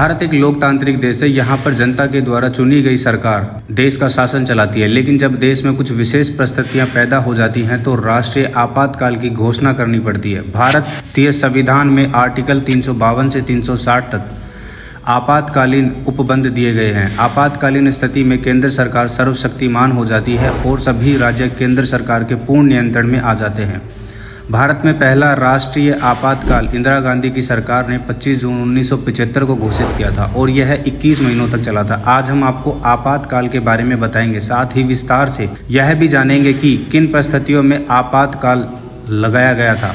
भारत एक लोकतांत्रिक देश है। यहाँ पर जनता के द्वारा चुनी गई सरकार देश का शासन चलाती है, लेकिन जब देश में कुछ विशेष परिस्थितियाँ पैदा हो जाती हैं तो राष्ट्रीय आपातकाल की घोषणा करनी पड़ती है। भारतीय संविधान में आर्टिकल 352 से 360 तक आपातकालीन उपबंध दिए गए हैं। आपातकालीन स्थिति में केंद्र सरकार सर्वशक्तिमान हो जाती है और सभी राज्य केंद्र सरकार के पूर्ण नियंत्रण में आ जाते हैं। भारत में पहला राष्ट्रीय आपातकाल इंदिरा गांधी की सरकार ने 25 जून 1975 को घोषित किया था और यह 21 महीनों तक चला था। आज हम आपको आपातकाल के बारे में बताएंगे, साथ ही विस्तार से यह भी जानेंगे कि किन परिस्थितियों में आपातकाल लगाया गया था।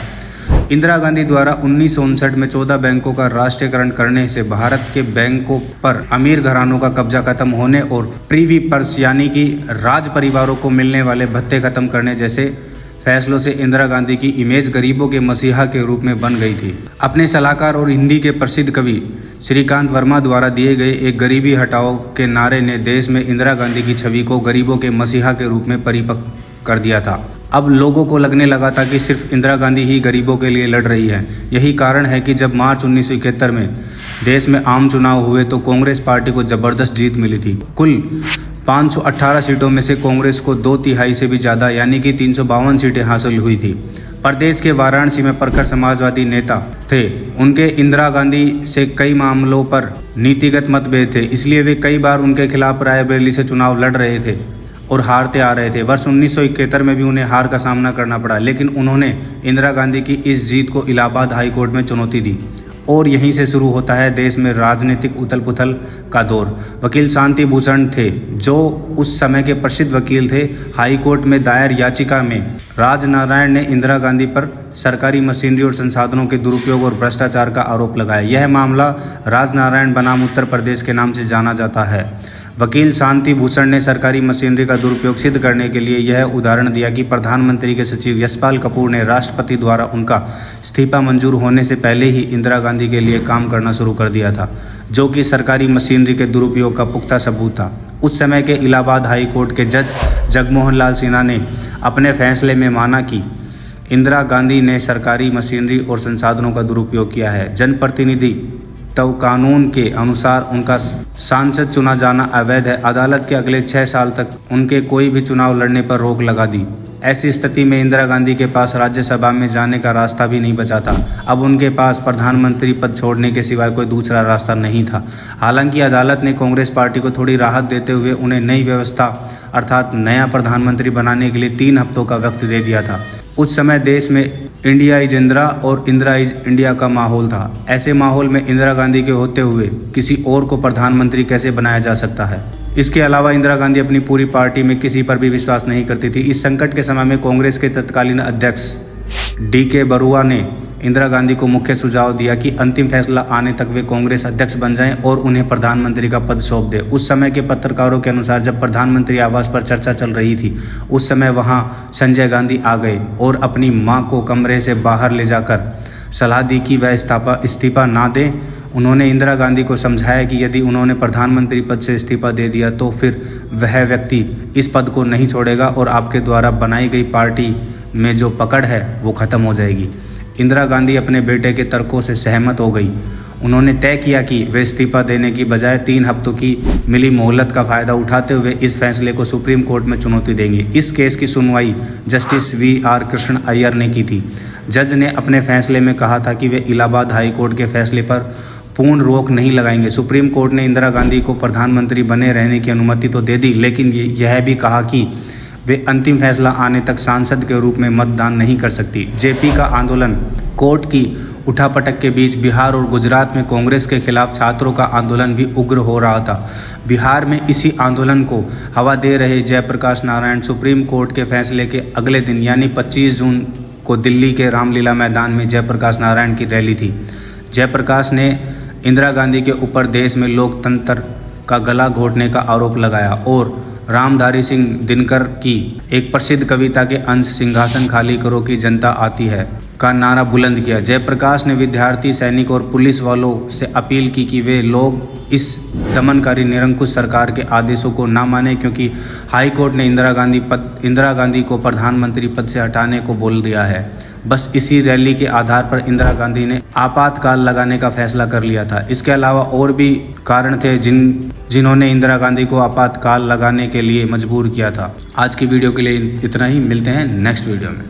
इंदिरा गांधी द्वारा 1959 में 14 बैंकों का राष्ट्रीयकरण करने से भारत के बैंकों पर अमीर घरानों का कब्जा खत्म होने और प्रीवी पर्स यानी कि राज परिवारों को मिलने वाले भत्ते खत्म करने जैसे फैसलों से इंदिरा गांधी की इमेज गरीबों के मसीहा के रूप में बन गई थी। अपने सलाहकार और हिंदी के प्रसिद्ध कवि श्रीकांत वर्मा द्वारा दिए गए एक गरीबी हटाओ के नारे ने देश में इंदिरा गांधी की छवि को गरीबों के मसीहा के रूप में परिपक्व कर दिया था। अब लोगों को लगने लगा था कि सिर्फ इंदिरा गांधी ही गरीबों के लिए लड़ रही है। यही कारण है कि जब मार्च 1971 में देश में आम चुनाव हुए तो कांग्रेस पार्टी को जबरदस्त जीत मिली थी। कुल 518 सीटों में से कांग्रेस को 2/3 से भी ज़्यादा यानी कि 352 सीटें हासिल हुई थी। प्रदेश के वाराणसी में प्रखर समाजवादी नेता थे। उनके इंदिरा गांधी से कई मामलों पर नीतिगत मतभेद थे, इसलिए वे कई बार उनके खिलाफ रायबरेली से चुनाव लड़ रहे थे और हारते आ रहे थे। वर्ष 1971 में भी उन्हें हार का सामना करना पड़ा, लेकिन उन्होंने इंदिरा गांधी की इस जीत को इलाहाबाद हाई कोर्ट में चुनौती दी और यहीं से शुरू होता है देश में राजनीतिक उथल पुथल का दौर। वकील शांति भूषण थे, जो उस समय के प्रसिद्ध वकील थे। हाई कोर्ट में दायर याचिका में राजनारायण ने इंदिरा गांधी पर सरकारी मशीनरी और संसाधनों के दुरुपयोग और भ्रष्टाचार का आरोप लगाया। यह मामला राजनारायण बनाम उत्तर प्रदेश के नाम से जाना जाता है। वकील शांति भूषण ने सरकारी मशीनरी का दुरुपयोग सिद्ध करने के लिए यह उदाहरण दिया कि प्रधानमंत्री के सचिव यशपाल कपूर ने राष्ट्रपति द्वारा उनका इस्तीफा मंजूर होने से पहले ही इंदिरा गांधी के लिए काम करना शुरू कर दिया था, जो कि सरकारी मशीनरी के दुरुपयोग का पुख्ता सबूत था। उस समय के इलाहाबाद हाई कोर्ट के जज जगमोहन लाल सिन्हा ने अपने फैसले में माना कि इंदिरा गांधी ने सरकारी मशीनरी और संसाधनों का दुरुपयोग किया है। जनप्रतिनिधि तो कानून के अनुसार उनका सांसद चुना जाना अवैध है। अदालत के अगले 6 साल तक उनके कोई भी चुनाव लड़ने पर रोक लगा दी। ऐसी स्थिति में इंदिरा गांधी के पास राज्यसभा में जाने का रास्ता भी नहीं बचा था। अब उनके पास प्रधानमंत्री पद छोड़ने के सिवाय कोई दूसरा रास्ता नहीं था। हालांकि अदालत ने कांग्रेस पार्टी को थोड़ी राहत देते हुए उन्हें नई व्यवस्था अर्थात नया प्रधानमंत्री बनाने के लिए 3 हफ्तों का वक्त दे दिया था। उस समय देश में इंडिया इज इंदिरा और इंदिरा इज इंडिया का माहौल था। ऐसे माहौल में इंदिरा गांधी के होते हुए किसी और को प्रधानमंत्री कैसे बनाया जा सकता है। इसके अलावा इंदिरा गांधी अपनी पूरी पार्टी में किसी पर भी विश्वास नहीं करती थी। इस संकट के समय में कांग्रेस के तत्कालीन अध्यक्ष DK बरुआ ने इंदिरा गांधी को मुख्य सुझाव दिया कि अंतिम फैसला आने तक वे कांग्रेस अध्यक्ष बन जाएं और उन्हें प्रधानमंत्री का पद सौंप दें। उस समय के पत्रकारों के अनुसार जब प्रधानमंत्री आवास पर चर्चा चल रही थी, उस समय वहां संजय गांधी आ गए और अपनी मां को कमरे से बाहर ले जाकर सलाह दी कि वह इस्तीफा ना दें। उन्होंने इंदिरा गांधी को समझाया कि यदि उन्होंने प्रधानमंत्री पद से इस्तीफा दे दिया तो फिर वह व्यक्ति इस पद को नहीं छोड़ेगा और आपके द्वारा बनाई गई पार्टी में जो पकड़ है वो खत्म हो जाएगी। इंदिरा गांधी अपने बेटे के तर्कों से सहमत हो गई। उन्होंने तय किया कि वे इस्तीफा देने की बजाय 3 हफ्तों की मिली मोहलत का फ़ायदा उठाते हुए इस फैसले को सुप्रीम कोर्ट में चुनौती देंगे। इस केस की सुनवाई जस्टिस VR कृष्ण अय्यर ने की थी। जज ने अपने फैसले में कहा था कि वे इलाहाबाद हाई कोर्ट के फैसले पर पूर्ण रोक नहीं लगाएंगे। सुप्रीम कोर्ट ने इंदिरा गांधी को प्रधानमंत्री बने रहने की अनुमति तो दे दी, लेकिन यह भी कहा कि वे अंतिम फैसला आने तक सांसद के रूप में मतदान नहीं कर सकती। JP का आंदोलन, कोर्ट की उठापटक के बीच बिहार और गुजरात में कांग्रेस के खिलाफ छात्रों का आंदोलन भी उग्र हो रहा था। बिहार में इसी आंदोलन को हवा दे रहे जयप्रकाश नारायण सुप्रीम कोर्ट के फैसले के अगले दिन यानी 25 जून को दिल्ली के रामलीला मैदान में जयप्रकाश नारायण की रैली थी। जयप्रकाश ने इंदिरा गांधी के ऊपर देश में लोकतंत्र का गला घोटने का आरोप लगाया और रामधारी सिंह दिनकर की एक प्रसिद्ध कविता के अंश सिंहासन खाली करो कि जनता आती है का नारा बुलंद किया। जयप्रकाश ने विद्यार्थी, सैनिक और पुलिस वालों से अपील की कि वे लोग इस दमनकारी निरंकुश सरकार के आदेशों को ना माने, क्योंकि हाई कोर्ट ने इंदिरा गांधी को प्रधानमंत्री पद से हटाने को बोल दिया है। बस इसी रैली के आधार पर इंदिरा गांधी ने आपातकाल लगाने का फैसला कर लिया था। इसके अलावा और भी कारण थे जिन्होंने इंदिरा गांधी को आपातकाल लगाने के लिए मजबूर किया था। आज की वीडियो के लिए इतना ही, मिलते हैं नेक्स्ट वीडियो में।